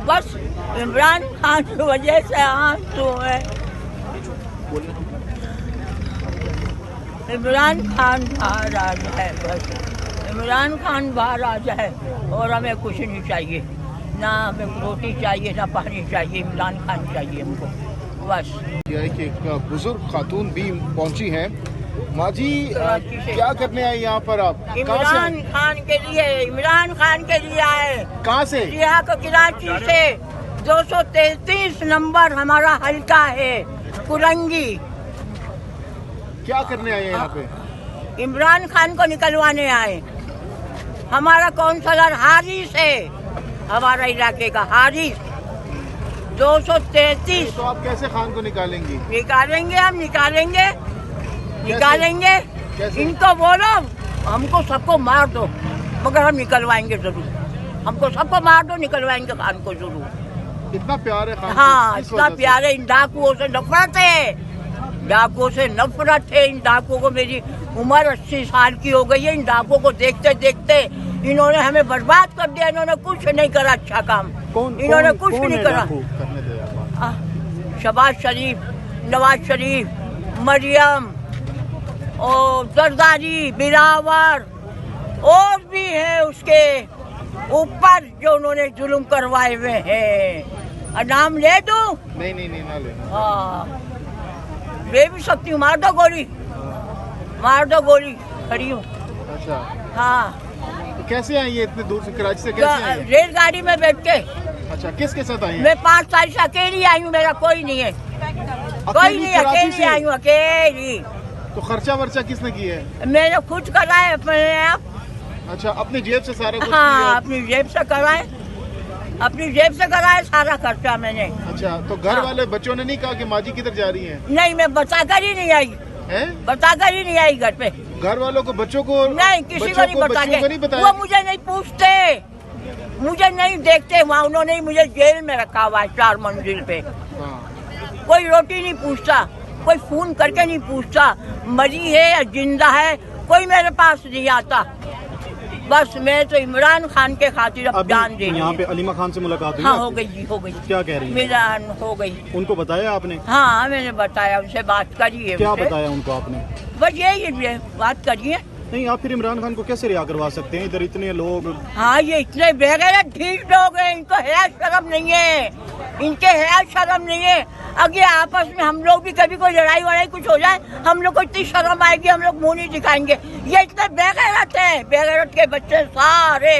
बस इमरान खान की वजह से आंसू है। इमरान खान बाहर आ जाए, बस इमरान खान बाहर आ जाए और हमें कुछ नहीं चाहिए, ना हमें रोटी चाहिए ना पानी चाहिए, इमरान खान चाहिए हमको बस। यह है कि एक बुजुर्ग खातून भी पहुंची हैं। माँ जी क्या करने आए यहाँ पर आप? इमरान खान के लिए, इमरान खान के लिए आए। कहाँ से? यहाँ को कराची से 233 नंबर हमारा हल्का है, कुरंगी। क्या करने आए यहाँ पे? इमरान खान को निकलवाने आए। हमारा काउंसलर हारिस है, हमारा इलाके का हारिस। 233। तो आप कैसे खान को निकालेंगी? निकालेंगे, हम निकालेंगे, निकालेंगे। कैसे? इनको बोलो हमको सबको मार दो, मगर हम निकलवाएंगे जरूर। हमको सबको मार दो, निकलवाएंगे खान को जरूर। इतना प्यार है खान? हाँ, इतना प्यार है। इन डाकुओं से नफरत है, डाकुओं से नफरत है। इन डाकुओं को, मेरी उम्र 80 साल की हो गई है, इन डाकुओं को देखते देखते इन्होंने हमें बर्बाद कर दिया। इन्होंने कुछ नहीं करा अच्छा काम। इन्होंने कुछ नहीं करा। शहबाज शरीफ, नवाज शरीफ, मरियम और जरदारी, बिलावर और भी है उसके ऊपर जो उन्होंने जुल्म करवाए हुए हैं। नाम ले दूं? नहीं ना ले। हाँ, ले भी सकती हूँ। मार दो गोली, मार दो गोली, खड़ी हूँ। अच्छा, हाँ। तो कैसे आई ये इतने दूर से, कराची से कैसे आई? रेलगाड़ी में बैठ के। अच्छा, किसके साथ आई? मैं 5 साल से अकेली आई हूँ, मेरा कोई नहीं है, कोई नहीं, अकेली आई हूँ, अकेली। तो खर्चा वर्चा किसने किया है? मैंने खुद कराए अपने आप। अच्छा, अपनी जेब से सारा कुछ? हाँ, अपनी जेब से कराए, अपनी जेब से कराए सारा खर्चा मैंने। अच्छा, तो घर वाले बच्चों ने नहीं कहा कि माँ जी किधर जा रही हैं? नहीं, मैं बताकर ही नहीं आई, बताकर ही नहीं आई घर पे। घर वालों को, बच्चों को नहीं, किसी को नहीं बताया। वो मुझे नहीं पूछते, मुझे नहीं देखते वहाँ। उन्होंने ही मुझे जेल में रखा हुआ है 4 मंजिल पे। कोई रोटी नहीं पूछता, कोई फोन करके नहीं पूछता मरी है या जिंदा है, कोई मेरे पास नहीं आता। बस मैं तो इमरान खान के खातिर अब जान दे। यहाँ पे अलीमा खान से मुलाकात हुई? हाँ, हो गई जी, हो गई। क्या कह रही है? मिलान हो गई। उनको बताया आपने? हाँ, मैंने बताया, उनसे बात करी है। क्या बताया उनको आपने? बस यही बात करी है। नहीं, आप फिर इमरान खान को कैसे रिहा करवा सकते हैं? इधर इतने लोग। हाँ, ये इतने बेगैरत ढीठ लोग हैं, इनको हया शर्म नहीं है, इनके हया शर्म नहीं है। अगर आपस में हम लोग भी कभी कोई लड़ाई वड़ाई कुछ हो जाए, हम लोग को इतनी शर्म आएगी, हम लोग मुंह नहीं दिखाएंगे। ये इतने बेगैरत हैं, बेगैरत के बच्चे सारे,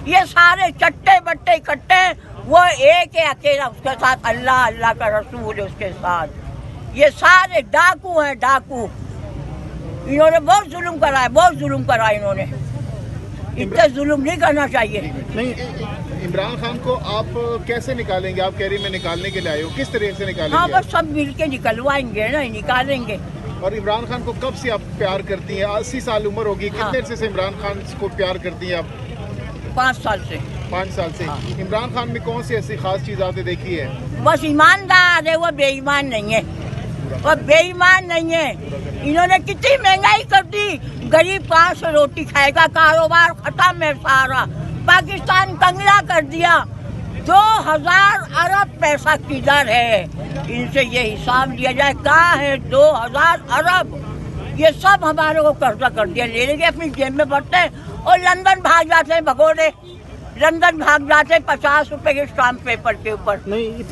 ये सारे चट्टे बट्टे इकट्ठे। वो एक है अकेला, उसके साथ अल्लाह, अल्लाह का रसूल है उसके साथ। ये सारे डाकू हैं, डाकू। इन्होंने बहुत जुल्म कराया, बहुत जुल्म कराया इन्होंने। इतना जुल्म नहीं करना चाहिए। नहीं, इमरान खान को आप कैसे निकालेंगे? आप कह रही मैं निकालने के लिए आए हो, किस तरीके से निकालेंगे? हाँ, बस सब मिल के निकलवाएंगे ना, निकालेंगे। और इमरान खान को कब से आप प्यार करती हैं? 80 साल उम्र होगी, कितने अरसे से इमरान खान को प्यार करती हैं आप? 5 साल से। 5 साल से। हाँ। इमरान खान में कौन सी ऐसी खास चीज आपने देखी है? बस ईमानदार है, वो बेईमान नहीं है, वो बेईमान नहीं है। इन्होंने कितनी महंगाई कर दी, गरीब कहाँ से रोटी खाएगा? कारोबार खत्म है सारा, पाकिस्तान कंगला कर दिया। 2000 अरब पैसा किधर है? इनसे ये हिसाब लिया जाए, कहाँ है 2000 अरब? ये सब हमारे को कर्जा कर दिया, ले लेंगे अपनी जेब में भरते हैं और लंदन भाग जाते हैं भगोड़े, लंदन भाग जाते हैं 50 रुपए के स्टाम्प पेपर के ऊपर। नहीं,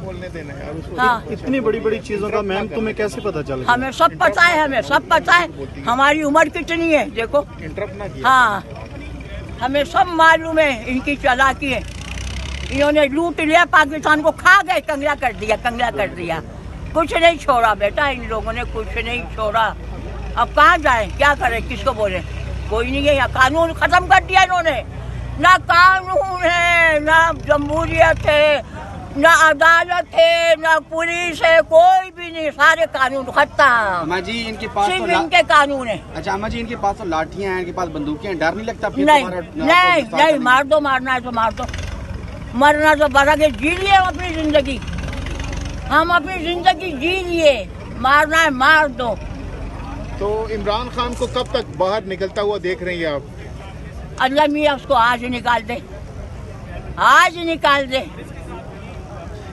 बोलने देना है उसको। हाँ, इतनी बड़ी बड़ी चीजों का मैम तुम्हें कैसे पता चला? हमें सब पता है, हमें सब पता है। हमारी उम्र कितनी है देखो। इंटरप्ट ना किया। हाँ, हमें सब मालूम है इनकी चालाकी है। इन्होंने लूट लिया, पाकिस्तान को खा गए, कंगला कर दिया, कंगला कर दिया। कुछ नहीं छोड़ा बेटा, इन लोगों ने कुछ नहीं छोड़ा। अब कहाँ जाए, क्या करें, किसको बोले? कोई नहीं है यहाँ। कानून खत्म कर दिया इन्होंने। ना कानून है, ना जमहूरियत है, ना अदालत है, ना पुलिस है, कोई भी नहीं, सारे कानून खत्म। अम्मा जी, इनके पास सिर्फ तो इनके कानून है। अच्छा अम्मा जी, इनके पास तो लाठियां हैं, इनके पास बंदूकें हैं, डर नहीं लगता? फिर नहीं तुम्हारा नहीं, मार दो, मारना है तो मार दो, मरना तो बरा के जी लिए हम अपनी जिंदगी, हम अपनी जिंदगी जी लिए, मारना है मार दो। तो इमरान खान को कब तक बाहर निकलता हुआ देख रही हैं आप? अल्लाह मियाँ उसको आज निकाल दे, आज निकाल दे।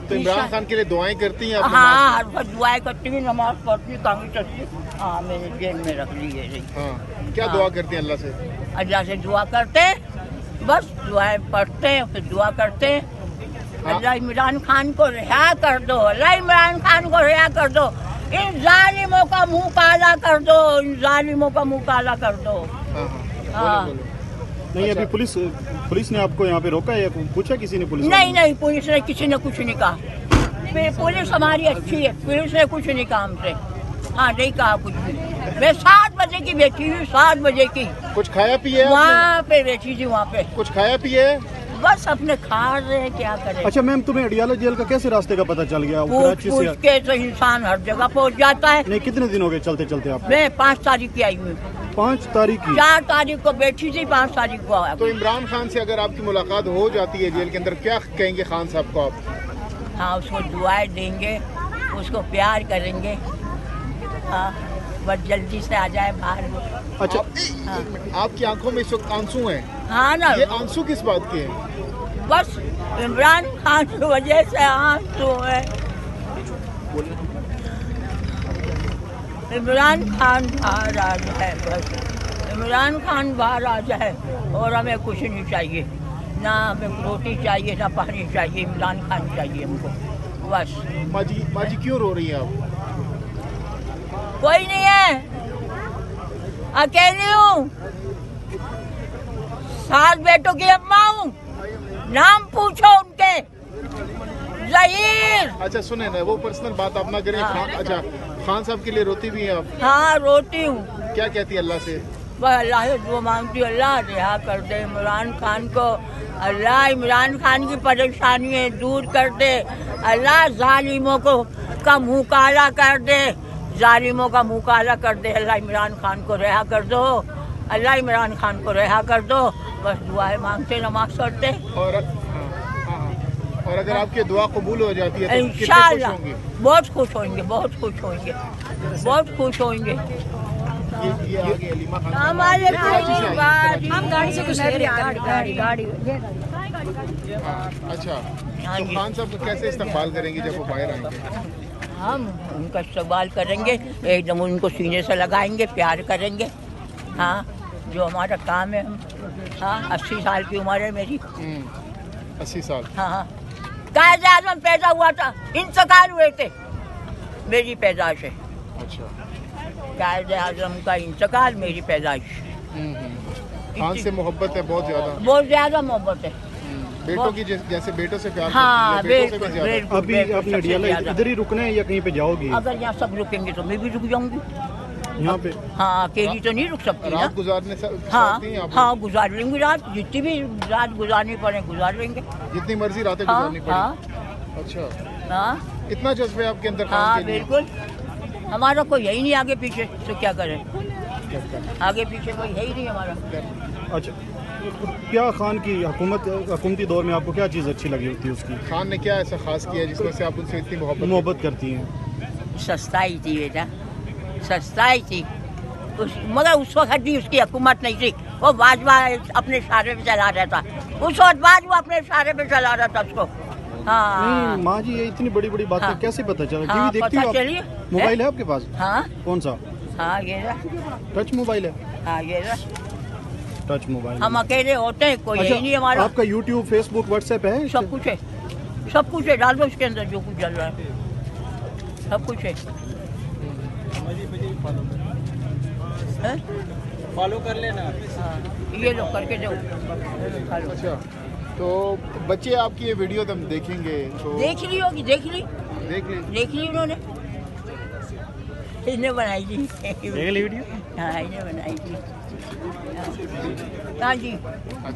तो इमरान खान के लिए दुआएं करती हैं आप? हाँ, हर वक्त दुआएं करती हूँ, नमाज पढ़ती हूँ, कांगी करती हूँ। हाँ, मैंने जेल में रख ली है। हाँ, क्या हाँ। दुआ करती हैं अल्लाह से? अल्लाह से दुआ करते, बस दुआएं पढ़ते हैं, फिर दुआ करते। हाँ। अल्लाह इमरान खान को रिहा कर दो, अल्लाह इमरान खान को रिहा कर दो, इन जालिमों का मुंह काला कर दो, इन जालिमों का मुंह काला कर दो। हाँ, हाँ। हाँ, बोलो, बोलो। नहीं अभी पुलिस ने आपको यहाँ पे रोका है या पूछा किसी ने? पुलिस नहीं नहीं, पुलिस ने किसी ने कुछ नहीं कहा। फिर पुलिस हमारी अच्छी है, पुलिस ने कुछ नहीं कहा हमसे। हाँ, नहीं कहा कुछ भी। मैं 7 बजे की बैठी हूँ, 7 बजे की कुछ खाया पिया है वहाँ पे बैठी थी, वहाँ पे आपने? कुछ खाया पिया है? बस अपने खा रहे हैं, क्या करें। अच्छा मैम, तुम्हें अडियाला जेल का कैसे रास्ते का पता चल गया? पूछ कराची पूछ से? के तो इंसान हर जगह पहुँच जाता है। नहीं, कितने दिन हो गए चलते चलते आप? मैं 5 तारीख की आई हूँ, 5 तारीख की? 4 तारीख को बैठी थी, 5 तारीख को आ तो गई। इमरान खान से अगर आपकी मुलाकात हो जाती है जेल के अंदर, क्या कहेंगे खान साहब को आप? हाँ, उसको दुआएं देंगे, उसको प्यार करेंगे। हाँ, बस जल्दी से आ जाए बाहर। अच्छा आपकी आंखों में इस वक्त आंसू हैं। हाँ ना, ये आंसू किस बात के हैं? बस इमरान खान की वजह से आंसू है। इमरान खान बाहर आ जाए, बस इमरान खान बाहर आ जाए और हमें कुछ नहीं चाहिए, ना हमें रोटी चाहिए ना पानी चाहिए, इमरान खान चाहिए हमको बस। माँ जी क्यों रो रही हैं आप? कोई नहीं है, अकेली हूँ, 7 बेटों की अम्मा हूँ। नाम पूछो उनके, जहीर। अच्छा सुने ना, वो पर्सनल बात आप ना करें। हाँ। अच्छा, खान साहब के लिए रोती भी हैं आप? हाँ, रोती हूँ। क्या कहती है अल्लाह से? बस अल्लाह से दुआ मांगती हूँ, अल्लाह रिहा कर दे इमरान खान को, अल्लाह इमरान खान की परेशानियाँ दूर कर दे, अल्लाह जालिमों को का मुँह काला कर दे, जालिमों का मुँह काला कर दे। अल्लाह इमरान खान को रिहा कर दो, अल्लाह इमरान खान को रिहा कर दो। बस दुआएं मांगते, नमाज पढ़ते। और और अगर आपकी दुआ कबूल हो जाती है तो कितने खुश इंशाअल्लाह होंगे? बहुत खुश होंगे, बहुत खुश होंगे, बहुत खुश होंगे। ये आगे अलीमा खान। हमारे हम गाड़ी से कुछ ले रहे हैं, गाड़ी हाँ, अच्छा, हाँ तो जी। खान साहब कैसे इस्तकबाल करेंगे जब वो बाहर आएंगे? हम उनका इस्तकबाल करेंगे, एकदम उनको सीने से लगाएंगे, प्यार करेंगे। हाँ, जो हमारा काम है हम। हाँ, 80 साल की उम्र है मेरी। 80 साल। हाँ हाँ, कायदे आज़म पैदा हुआ था, इंतकाल हुए थे मेरी पैदाइश है। अच्छा। कायदे आज़म का इंतकाल मेरी पैदाइश। खान से मोहब्बत है बहुत ज्यादा। बहुत ज़्यादा मोहब्बत है। बेटों की जैसे बेटों से प्यार हाँ, करती है, बेटों से बिल्कुल भी ज्यादा। बिल्कुल अभी बिल्कुल, आपने सबसे अडियाला ज़्यादा। इधर ही रुकना है या कहीं पे जाओगी? अगर यहाँ सब रुकेंगे तो मैं भी रुक जाऊंगी। यहाँ पे? हाँ, अकेली तो नहीं रुक सकती ना। रात गुजारने हाँ सकती हैं आप? हाँ, गुजार लेंगे रात, जितनी भी रात गुजारनी पड़े गुजार लेंगे। जितनी मर्जी रातें हाँ गुजारनी पड़े। हाँ अच्छा, हाँ इतना जज्बे आपके अंदर हाँ, खान के लिए? बिल्कुल। हमारा कोई है ही नहीं आगे पीछे, तो क्या करें, आगे पीछे कोई है ही नहीं हमारा। अच्छा, क्या खान की हुकूमती दौर में आपको क्या चीज़ अच्छी लगी होती है उसकी? खान ने क्या ऐसा खास किया है जिसमें से आप उनसे इतनी मोहब्बत करती हैं? सस्ताई थी बेटा, सस्ताई थी। मगर उस वक्त भी उसकी हुकूमत नहीं थी, वो बाजवा अपने इशारे पे चला रहा था। उस वक्त बाजवा अपने इशारे पे चला रहा था उसको। हाँ नहीं माँ जी, ये इतनी बड़ी बड़ी बातें हाँ। कैसे पता चला? हाँ, टीवी देखती पता हो चलिए। आप? मोबाइल है आपके पास? हाँ कौन सा? हाँ, ये रहा। टच मोबाइल है? हाँ, ये रहा। Touch mobile. हम अकेले होते हैं, कोई है ही नहीं अच्छा, हमारा। आपका यूट्यूब, फेसबुक, व्हाट्सएप है? सब कुछ है, सब कुछ है, डाल दो उसके अंदर जो कुछ चल रहा है, सब कुछ है। फॉलो कर लेना। हाँ, ये लो करके दो। अच्छा, तो बच्चे आपकी ये वीडियो तुम देखेंगे तो देख ली होगी, देख ली देख ली उन्होंने, इन्हें बनाई थी। देख ली वीडियो? हाँ, इन्हें बनाई थी। हाँ जी। अच्छा।